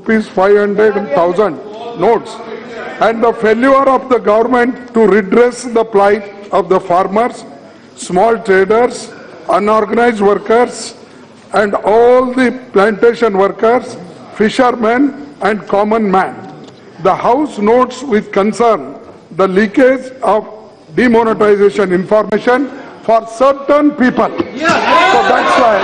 rupees 500,000 notes, and the failure of the government to redress the plight of the farmers, small traders, unorganized workers, and all the plantation workers, fishermen, and common man. The House notes with concern the leakage of demonetization information for certain people. So that's why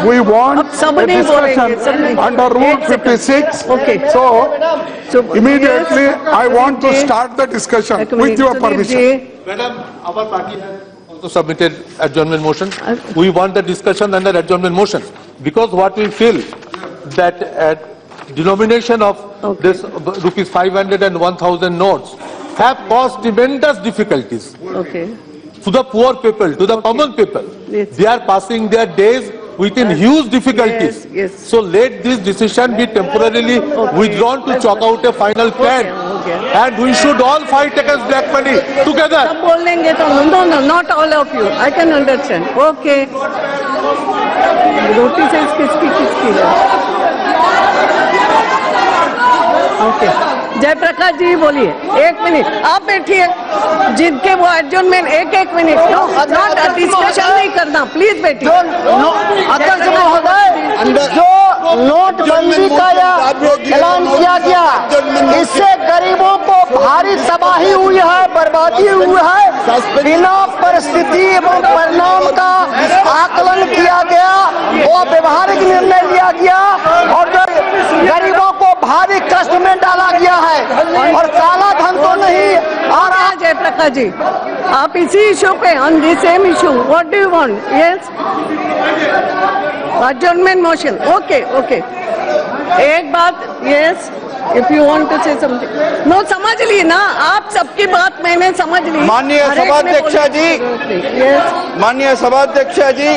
we want a discussion under Rule 56. Okay. So immediately I want to start the discussion with your permission. Madam, our party has also submitted adjournment motion. We want the discussion under adjournment motion because what we feel that denomination of this rupees 500 and 1,000 notes have caused tremendous difficulties to the poor people, to the common people. Yes. They are passing their days within huge difficulties. Yes. So let this decision be temporarily withdrawn to chalk out a final plan. And we should all fight against black money together. No, not all of you. I can understand. Okay. Roti says kiski hai. Okay. Jayaprakash जी बोलिए, 1 minute आप बैठिए, जिनके वो adjournment 1 minute, not discussion नहीं करना, please बैठिए। अध्यक्ष महोदय, जो नोटबंदी का ऐलान किया गया, इससे गरीबों को भारी तबाही हुई है, बर्बादी हुई है, बिना परिस्थिति एवं परिणाम का आकलन किया गया, वो व्यवहारिक निर्णय लिया गया और गरीबों को भारी कष्ट में डाला गया है और काला धन तो नहीं आ रहा। जयप्रकाश जी, आप इसी इशू पे on the same issue, what do you want? Yes, adjournment motion. Okay. एक बात, yes, if you want to say something. No, समझ ली ना, आप सबकी बात मैंने समझ ली। माननीय सभाध्यक्ष जी, माननीय सभाध्यक्ष जी,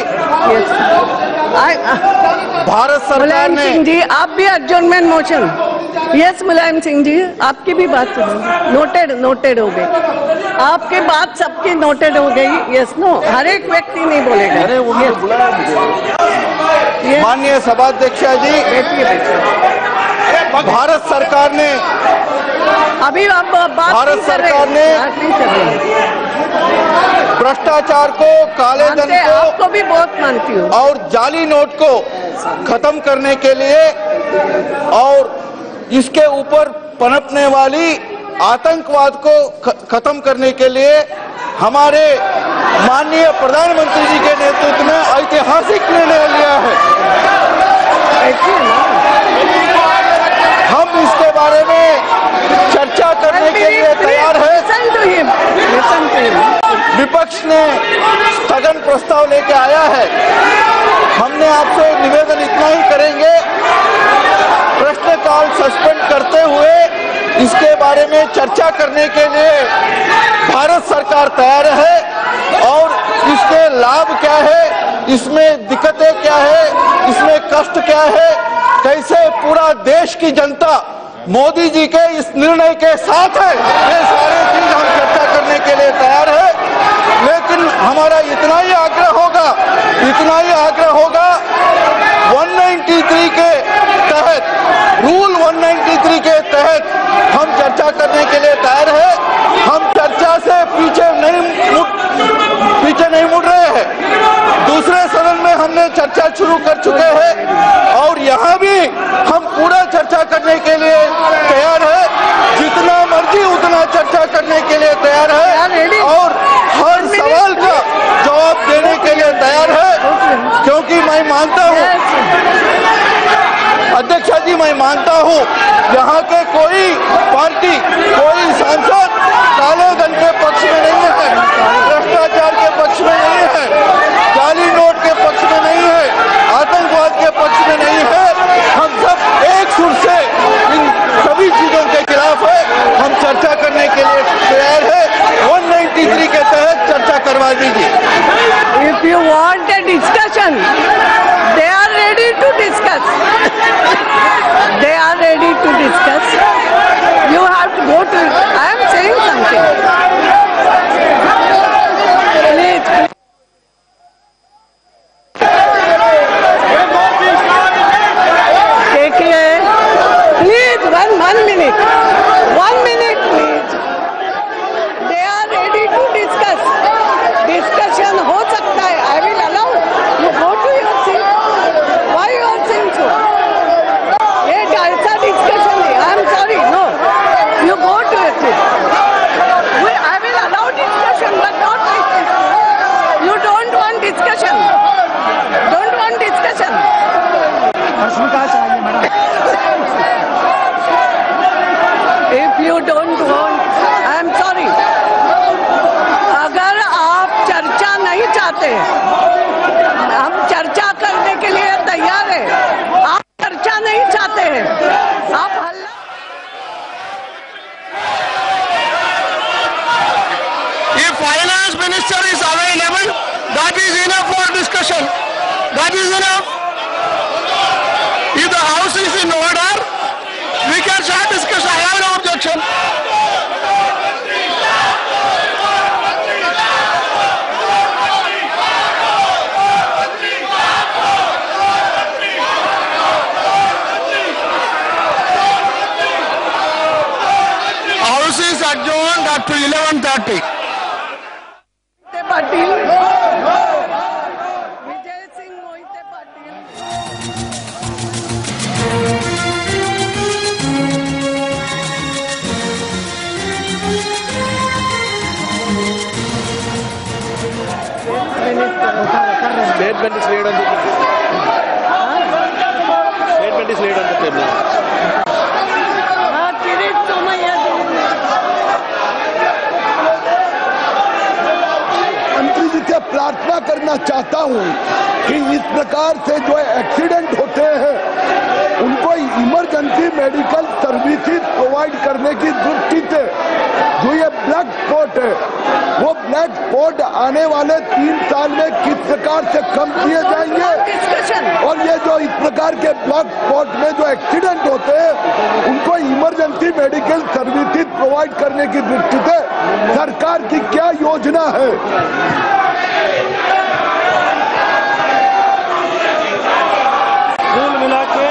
भारत सरकार ने सिंह जी, आप भी adjournment motion. Yes Mulayam Singh ji, आपकी भी बात नोटेड हो गई, आपकी बात सबकी नोटेड हो गई। यस नो, हर एक व्यक्ति नहीं बोलेगा। माननीय सभाध्यक्ष जी, भारत सरकार ने भ्रष्टाचार को, काले धन को, आपको भी बहुत मानती हूँ, और जाली नोट को खत्म करने के लिए और इसके ऊपर पनपने वाली आतंकवाद को खत्म करने के लिए हमारे माननीय प्रधानमंत्री जी के नेतृत्व में ऐतिहासिक निर्णय लिया है। हम इसके बारे में चर्चा करने के लिए तैयार है। विपक्ष ने स्थगन प्रस्ताव लेके आया है। हमने आपसे निवेदन इतना ही करेंगे, प्रश्नकाल सस्पेंड करते हुए इसके बारे में चर्चा करने के लिए भारत सरकार तैयार है और इसके लाभ क्या है, इसमें दिक्कतें क्या है, इसमें कष्ट क्या है, कैसे पूरा देश की जनता मोदी जी के इस निर्णय के साथ है, ये सारे चीज हम चर्चा करने के लिए तैयार है। लेकिन हमारा इतना ही आग्रह होगा 193 के तहत, रूल 193 के तहत हम चर्चा करने के लिए तैयार है। हम चर्चा से पीछे नहीं मुड़ रहे हैं। दूसरे सदन में हमने चर्चा शुरू कर चुके हैं और यहाँ भी हम पूरा चर्चा करने के लिए तैयार है, जितना मर्जी उतना चर्चा करने के लिए तैयार है और हर सवाल का जवाब देने के लिए तैयार है। क्योंकि मैं मानता हूँ अध्यक्ष जी, मैं मानता हूँ यहाँ के कोई पार्टी, कोई सांसद काले धन के पक्ष में नहीं है, भ्रष्टाचार के पक्ष में नहीं है, जाली नोट के पक्ष में नहीं है, आतंकवाद के पक्ष में नहीं है। हम सब एक सुर से इन सभी चीजों के खिलाफ है। हम चर्चा करने के लिए तैयार है। 193 के तहत चर्चा करवा दीजिए। If you want a discussion, they are ready to discuss. They are ready to discuss. You have to go to. I am saying something. चाहते हैं, हम चर्चा करने के लिए तैयार है। आप चर्चा नहीं चाहते हैं, आप हल्ला। If finance minister is available, that is enough for discussion. That is enough. If the house is in order, we can start discussion. I have no objection. House is adjourned up to 11:30. Patil, Vijay Singh Mohite Patil. Statement is laid on the table. Statement is laid on the table. हाँ, किरीट सोमैया जी। मंत्री जी से प्रार्थना करना चाहता हूं कि इस प्रकार से जो एक्सीडेंट होते हैं उनको इमरजेंसी मेडिकल सर्विसेज प्रोवाइड करने की दृष्टि से जो ये ब्लैक स्पॉट है वो ब्लैक स्पॉट आने वाले 3 साल में किस प्रकार से कम किए जाएंगे और ये जो इस प्रकार के ब्लैक स्पॉट में जो एक्सीडेंट होते हैं उनको इमरजेंसी मेडिकल सर्विसेज प्रोवाइड करने की दृष्टि से सरकार की क्या योजना है। कुल मिला के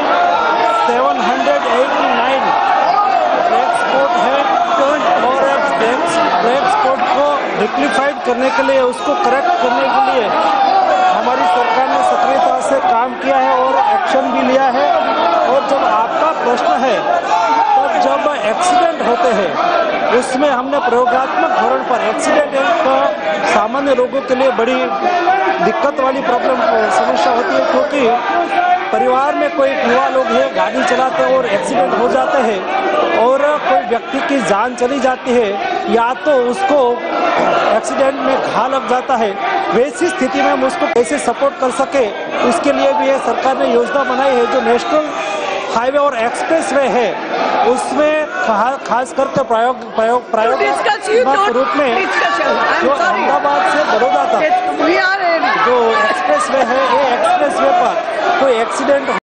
789 ब्लैक स्पॉट है और ब्लैक स्पॉट को रिक्टिफाइड करने के लिए, उसको करेक्ट करने के लिए हमारी सरकार ने सक्रियता से काम किया है और एक्शन भी लिया है। और जब आपका प्रश्न है तब जब एक्सीडेंट होते हैं उसमें हमने प्रयोगात्मक धोरण पर एक्सीडेंट एक सामान्य लोगों के लिए बड़ी दिक्कत वाली समस्या होती है, क्योंकि परिवार में कोई युवा लोग हैं, गाड़ी चलाते हैं और एक्सीडेंट हो जाते हैं और कोई व्यक्ति की जान चली जाती है या तो उसको एक्सीडेंट में घा लग जाता है। वैसी स्थिति में हम उसको कैसे सपोर्ट कर सके, उसके लिए भी ये सरकार ने योजना बनाई है। जो नेशनल हाईवे और एक्सप्रेस वे है उसमें खास करके प्रायोगिक रूप में जो अहमदाबाद से बड़ौदा तक जो एक्सप्रेस वे है, ये एक्सप्रेस वे पर कोई एक्सीडेंट